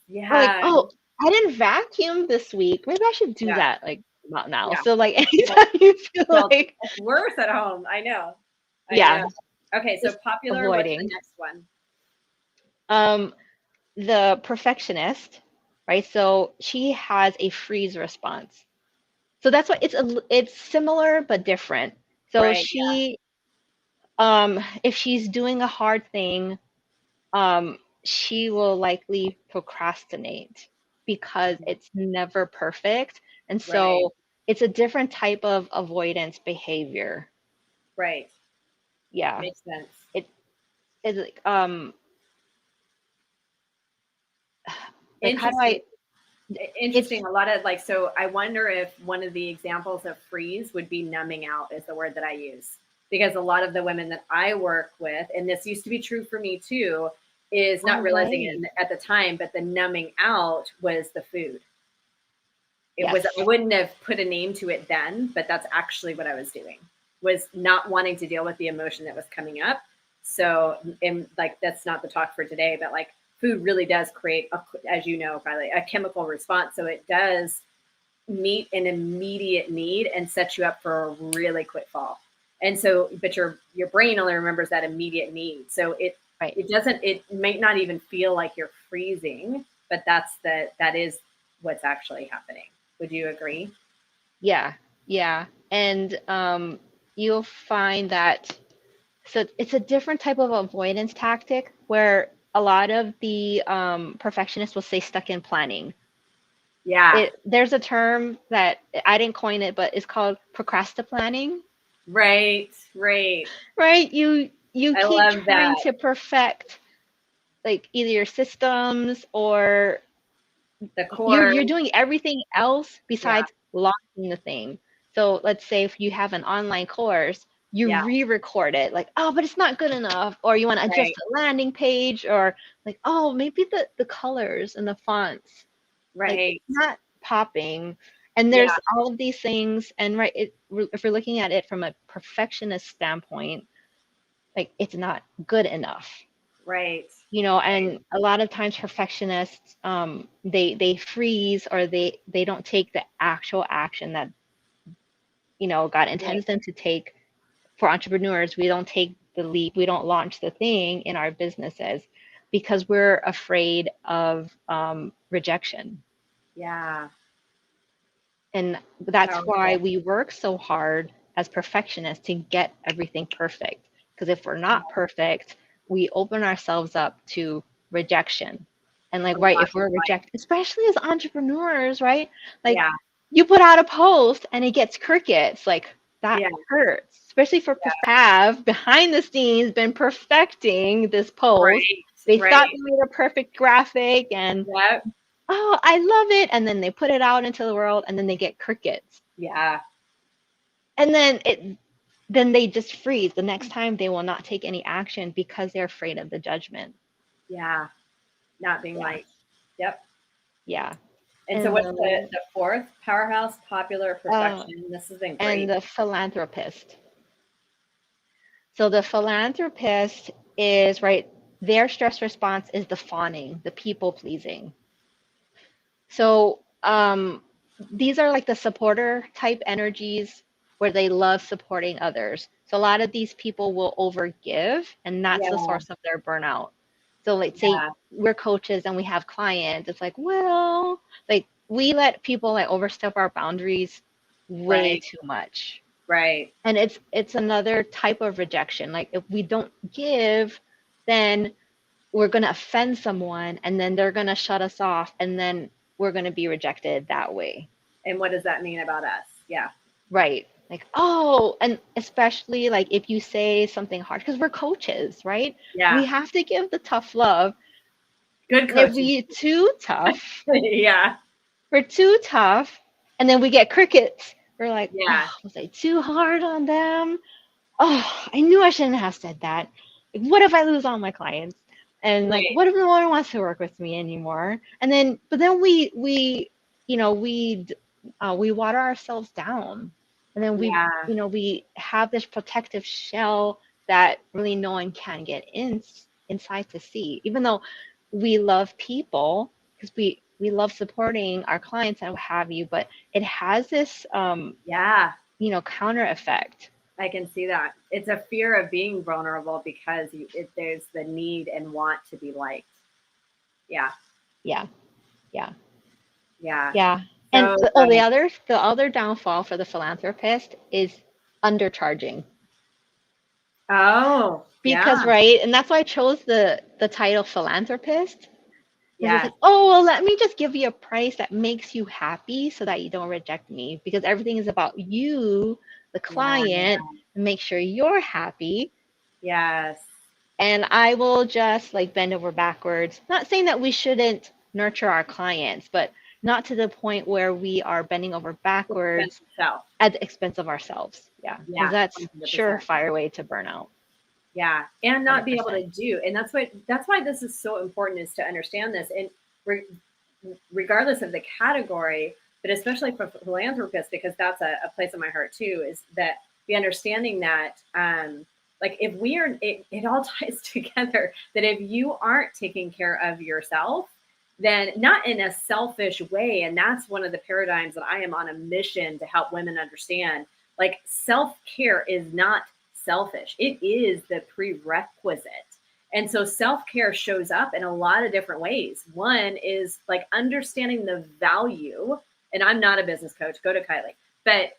Yeah. oh, I didn't vacuum this week. Maybe I should do Yeah. that, like, not now. Yeah. So, like, Well, anytime you feel well, like, it's worse at home. I know. I know. yeah, Okay. So just popular. What's the avoiding. next one? Um, the perfectionist, right? So she has a freeze response. So that's why it's similar but different. So Right. Yeah. she, if she's doing a hard thing, she will likely procrastinate because it's never perfect. And Right. so it's a different type of avoidance behavior. Right. Yeah. Makes sense. It is like how do Interesting. I it's Interesting. A lot of like, so I wonder if one of the examples of freeze would be numbing out is the word that I use. Because a lot of the women that I work with, and this used to be true for me too, is not oh realizing right. it at the time, but the numbing out was the food. It was, I Yes. wouldn't have put a name to it then, but that's actually what I was doing, was not wanting to deal with the emotion that was coming up. So, and like, that's not the talk for today, but like food really does create, as you know, Kylie, a chemical response. So it does meet an immediate need and set you up for a really quick fall. And so, but your brain only remembers that immediate need. So Right. it might not even feel like you're freezing, but that is what's actually happening. Would you agree? Yeah. Yeah. And you'll find that so it's a different type of avoidance tactic where a lot of the perfectionists will say stuck in planning. Yeah. There's a term that I didn't coin it, but it's called procrastiplanning, Right. Right. right? You I keep love trying that. to perfect like either your systems or The you're core. you're doing everything else Yeah. besides launching the thing. So let's say if you have an online course, you Yeah. re-record it like, oh, but it's not good enough, or you want to adjust Right. the landing page, or like, oh, maybe the colors and the fonts like it's Right. not popping. And Yeah. there's all of these things, and right, if we're looking at it from a perfectionist standpoint, like it's not good enough, Right. Right. and a lot of times perfectionists they freeze, or they don't take the actual action that God Right. intends them to take. For entrepreneurs, we don't take the leap, we don't launch the thing in our businesses, because we're afraid of rejection. Yeah. And that's why Powerful. we work so hard as perfectionists to get everything perfect. Because if we're not perfect, we open ourselves up to rejection. And like, A right, lot if we're of life. rejected, especially as entrepreneurs, right? Like Yeah. you put out a post and it gets crickets, like that Yeah. hurts, especially for have behind the scenes been perfecting this post. Right. They thought Right. they made a perfect graphic and Yep. oh, I love it. And then they put it out into the world and then they get crickets. Yeah. And then they just freeze. The next time they will not take any action because they're afraid of the judgment. Yeah. Not being Yeah. liked. Yep. Yeah. And so And what's the the fourth powerhouse? Popular uh perfection. This has been and great. the philanthropist. So the philanthropist is right, their stress response is the fawning, the people pleasing. So these are like the supporter type energies where they love supporting others. So a lot of these people will overgive, and that's the Yeah. source of their burnout. So like say Yeah. we're coaches and we have clients, it's like, well, like we let people like overstep our boundaries way Right. too much. Right. And it's another type of rejection. Like if we don't give, then we're going to offend someone and then they're going to shut us off and then we're going to be rejected that way. And what does that mean about us? Yeah. Right. Like, oh, and especially like if you say something hard, because we're coaches, right? Yeah. We have to give the tough love. Good And if coaching. we too tough, Yeah. we're too tough, and then we get crickets. We're like, Yeah. oh, was I too hard on them? Oh, I knew I shouldn't have said that. Like, what if I lose all my clients? And like, Right. what if no one wants to work with me anymore? And then, but then you know, we water ourselves down, and then Yeah. we have this protective shell that really no one can get inside to see, even though we love people because we love supporting our clients and what have you, but it has this Yeah. counter effect. I can see that. It's a fear of being vulnerable because there's the need and want to be liked. Yeah. Yeah, yeah, Yeah. yeah. And So good. the other downfall for the philanthropist is undercharging. Oh, Because yeah. right, and that's why I chose the title philanthropist. Because it's Yes. like, oh well, let me just give you a price that makes you happy so that you don't reject me. Because everything is about you, the Yeah. client, and make sure you're happy. Yes. And I will just like bend over backwards. Not saying that we shouldn't nurture our clients, but not to the point where we are bending over Expense backwards itself. at the expense of ourselves. Yeah, because Yeah. that's 100%. surefire way to burnout. Yeah. And not be able 100%. to do. And that's why this is so important is to understand this. And re- regardless of the category, but especially for philanthropists, because that's a place in my heart too, is that the understanding that like if we are it all ties together that if you aren't taking care of yourself, then not in a selfish way, and that's one of the paradigms that I am on a mission to help women understand, like self-care is not selfish, it is the prerequisite. And so self care shows up in a lot of different ways. One is like understanding the value, and I'm not a business coach, go to Kylie, but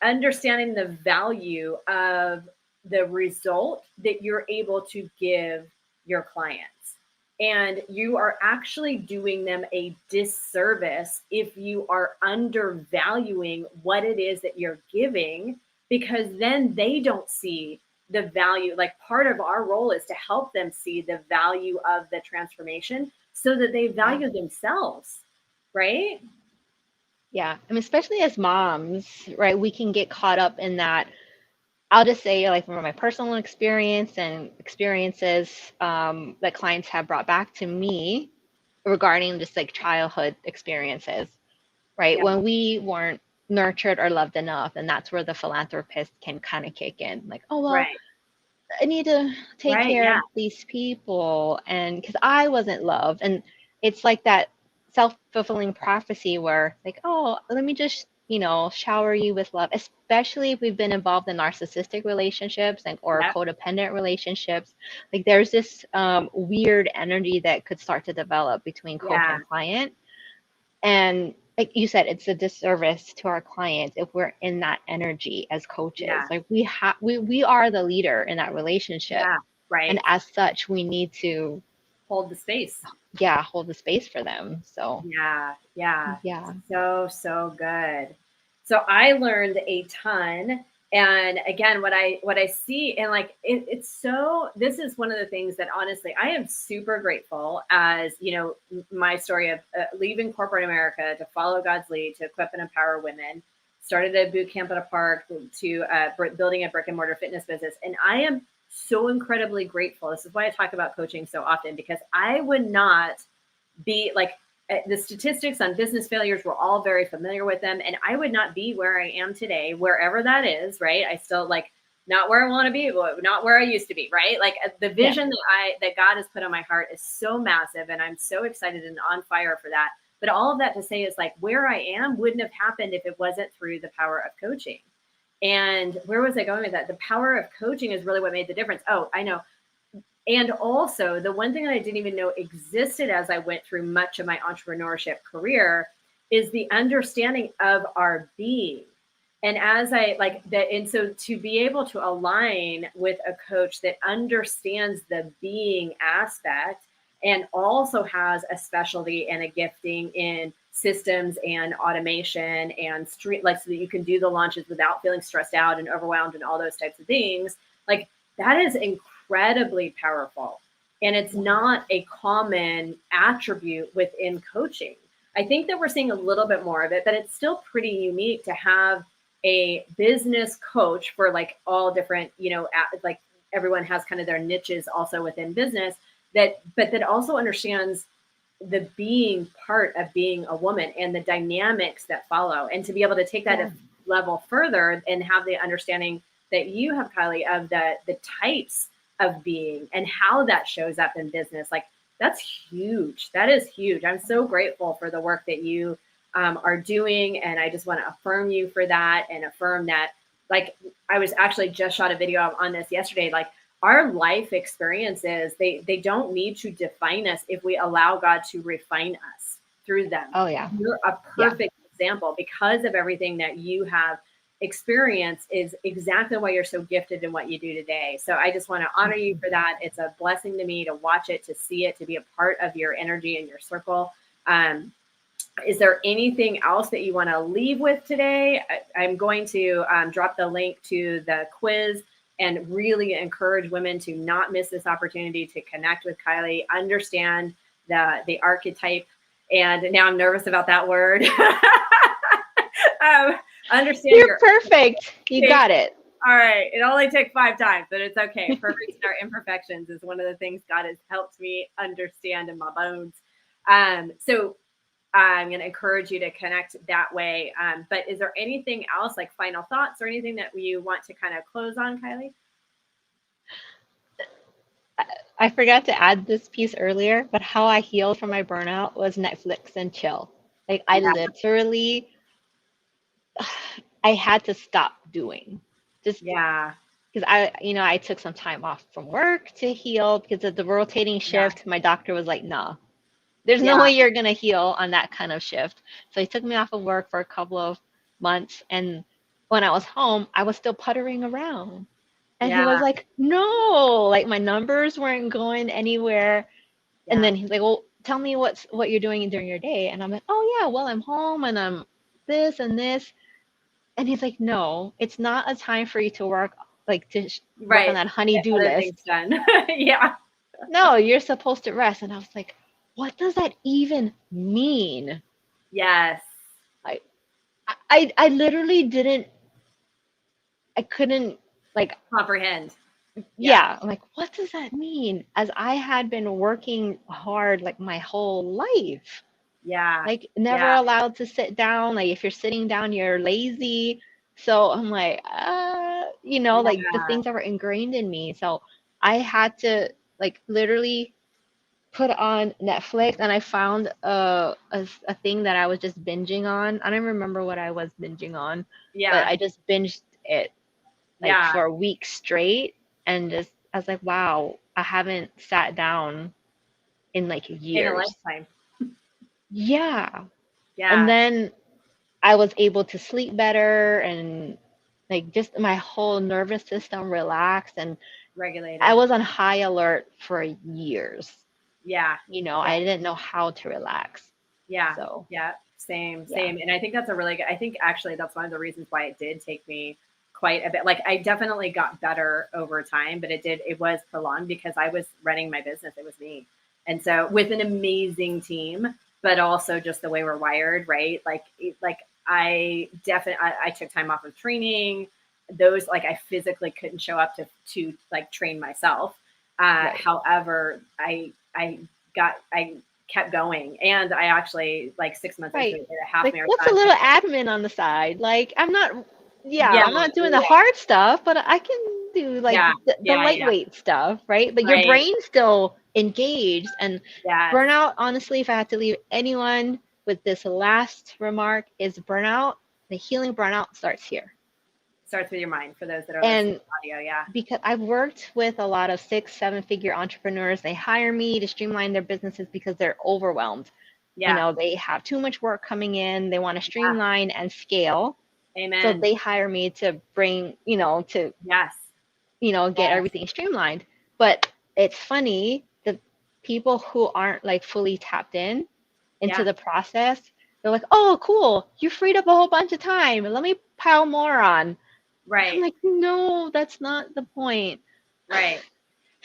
understanding the value of the result that you're able to give your clients. And you are actually doing them a disservice if you are undervaluing what it is that you're giving, because then they don't see the value. Like part of our role is to help them see the value of the transformation so that they Yeah. value themselves, right? Yeah. I mean, especially as moms, right? We can get caught up in that. I'll just say, like, from my personal experience and experiences that clients have brought back to me regarding just like childhood experiences, right? Yeah. When we weren't nurtured or loved enough, and that's where the philanthropist can kind of kick in. Like, oh, well, Right. I need to take Right. care Yeah. of these people. And because I wasn't loved. And it's like that self fulfilling prophecy where, like, oh, let me just shower you with love, especially if we've been involved in narcissistic relationships or Yep. codependent relationships. Like there's this weird energy that could start to develop between coach Yeah. and client. And like you said, it's a disservice to our clients if we're in that energy as coaches. Yeah. Like we are the leader in that relationship. Yeah. And Right. as such, we need to, Hold the space. yeah, hold the space for them. So Yeah, yeah. yeah. So, so good. So I learned a ton. And again, what I see and like it's so this is one of the things that honestly I am super grateful as my story of leaving corporate America to follow God's lead to equip and empower women, started a boot camp at a park to building a brick and mortar fitness business, and I am so incredibly grateful. This is why I talk about coaching so often, because I would not be like the statistics on business failures, we're all very familiar with them. And I would not be where I am today, wherever that is, right? I still like not where I want to be, not where I used to be, right? Like the Yeah. vision that God has put on my heart is so massive, and I'm so excited and on fire for that. But all of that to say is like where I am wouldn't have happened if it wasn't through the power of coaching. And where was I going with that? The power of coaching is really what made the difference. Oh, I know. And also, the one thing that I didn't even know existed as I went through much of my entrepreneurship career is the understanding of our being. And as I like that, and so to be able to align with a coach that understands the being aspect and also has a specialty and a gifting in systems and automation and street, like so that you can do the launches without feeling stressed out and overwhelmed and all those types of things, like that is incredibly powerful. And it's not a common attribute within coaching. I think that we're seeing a little bit more of it, but it's still pretty unique to have a business coach for like all different, like everyone has kind of their niches also within business but that also understands the being part of being a woman and the dynamics that follow, and to be able to take that Yeah. a level further and have the understanding that you have, Kylie, of the types of being and how that shows up in business. Like that's huge. That is huge. I'm so grateful for the work that you are doing, and I just want to affirm you for that and affirm that. Like I was actually just shot a video on this yesterday. Like our life experiences, they don't need to define us if we allow God to refine us through them. Oh yeah. You're a Yeah. perfect example because of everything that you have experienced is exactly why you're so gifted in what you do today. So I just want to honor you for that. It's a blessing to me to watch it, to see it, to be a part of your energy and your circle. Is there anything else that you want to leave with today? I'm going to drop the link to the quiz and really encourage women to not miss this opportunity to connect with Kylie, understand the archetype. And now I'm nervous about that word. Understand You're perfect. You got it. All right. It only took 5 times, but it's okay. Perfect in our imperfections is one of the things God has helped me understand in my bones. So I'm going to encourage you to connect that way. But is there anything else, like final thoughts or anything that you want to kind of close on, Kylie? I forgot to add this piece earlier, but how I healed from my burnout was Netflix and chill. Like I Yeah. literally, I had to stop doing just Yeah. because I took some time off from work to heal because of the rotating Yeah. shift. My doctor was like, no, there's no Yeah. way you're going to heal on that kind of shift. So he took me off of work for a couple of months. And when I was home, I was still puttering around. And he Yeah. was like, no, like my numbers weren't going anywhere. And Yeah. then he's like, well, tell me what you're doing during your day. And I'm like, oh yeah, well, I'm home and I'm this and this. And he's like, no, it's not a time for you to work, like to work on Right. that Get honey-do other things list. done. Yeah. No, you're supposed to rest. And I was like, what does that even mean? Yes. I I literally I couldn't like, Comprehend. Yeah. yeah, I'm like, what does that mean? As I had been working hard like my whole life, Yeah. like never Yeah. allowed to sit down. Like if you're sitting down, you're lazy. So I'm like, like the Yeah. things that were ingrained in me. So I had to like literally put on Netflix and I found a thing that I was just binging on. I don't remember what I was binging on, but Yeah. I just binged it like Yeah. for a week straight and just I was like, wow, I haven't sat down in like In a years. lifetime. Yeah. And Yeah. then I was able to sleep better and like just my whole nervous system relaxed and I Regulated. was on high alert for years. Yeah. You know, Yeah. I didn't know how to relax. Yeah. So, Yeah. Same, yeah. same. And I think that's a really good, I think actually that's one of the reasons why it did take me quite a bit. Like I definitely got better over time, but it was prolonged because I was running my business. It was me. And so with an amazing team, but also just the way we're wired, right? Like I took time off of training. Those like I physically couldn't show up to like train myself. Right. However, I kept going. And I actually, like 6 months into Right. it, did a half Like, what's a marathon. little admin on the side? Like, Yeah, I'm not doing the yeah, hard stuff, but I can do like yeah, the yeah, yeah. lightweight stuff, right? But your Right. brain's still engaged. And Yes. burnout, honestly, if I had to leave anyone with this last remark, is burnout, the healing burnout starts here. Starts with your mind for those that are listening And to audio. Yeah. because I've worked with a lot of 6, 7 figure entrepreneurs, they hire me to streamline their businesses because they're overwhelmed. You Yeah. know, they have too much work coming in, they want to Yeah. streamline and scale. So Amen. they hire me to bring, to, Yes. get Yes. everything streamlined. But it's funny, the people who aren't like fully tapped in into Yeah. the process, they're like, oh, cool, you freed up a whole bunch of time. Let me pile more on. I'm Right. like, no, that's not the point. Right.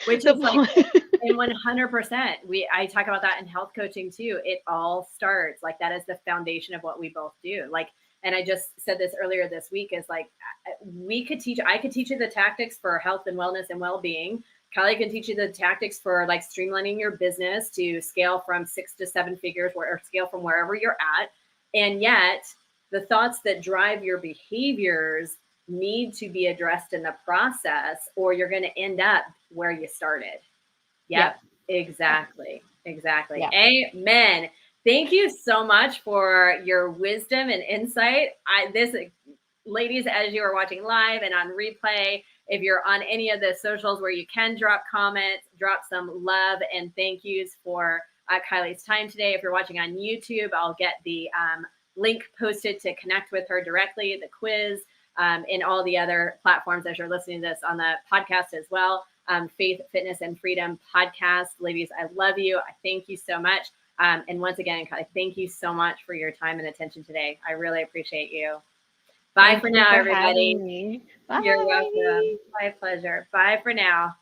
Which The is like, point. and 100%, I talk about that in health coaching too. It all starts like that is the foundation of what we both do. Like, and I just said this earlier this week is like, I could teach you the tactics for health and wellness and well-being. Kylie can teach you the tactics for like streamlining your business to scale from 6 to 7 figures or scale from wherever you're at. And yet the thoughts that drive your behaviors need to be addressed in the process or you're going to end up where you started. Yeah. Yep, exactly. Exactly. Yeah. Amen. Thank you so much for your wisdom and insight. Ladies, as you are watching live and on replay, if you're on any of the socials where you can drop comments, drop some love and thank yous for Kylie's time today. If you're watching on YouTube, I'll get the link posted to connect with her directly, the quiz, and all the other platforms as you're listening to this on the podcast as well. Faith, Fitness, and Freedom podcast. Ladies, I love you. I thank you so much. And once again, Kylie, thank you so much for your time and attention today. I really appreciate you. Bye Thank for you now, for everybody. having me. You're welcome. Bye. My pleasure. Bye for now.